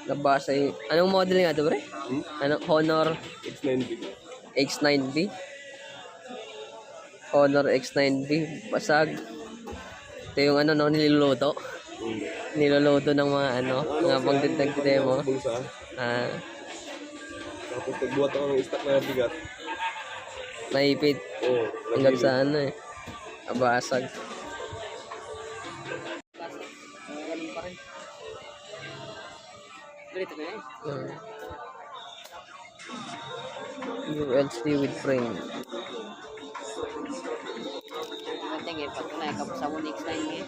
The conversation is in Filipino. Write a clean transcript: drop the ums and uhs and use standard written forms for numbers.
Nabasa yung... Anong model nga ito, pre? Anong Honor X9B. X9B? Honor X9B. Basag. Ito yung ano, no, niluluto. Niluluto ng mga ano, mga pang-demo. Bulsa. Ah, Tapos nagbuhat ako ng stock na bigat. naipit. Oo. Hanggang sa ano eh. Nabasag. ULC with frame. Tingin pag naikap sa mo next time eh.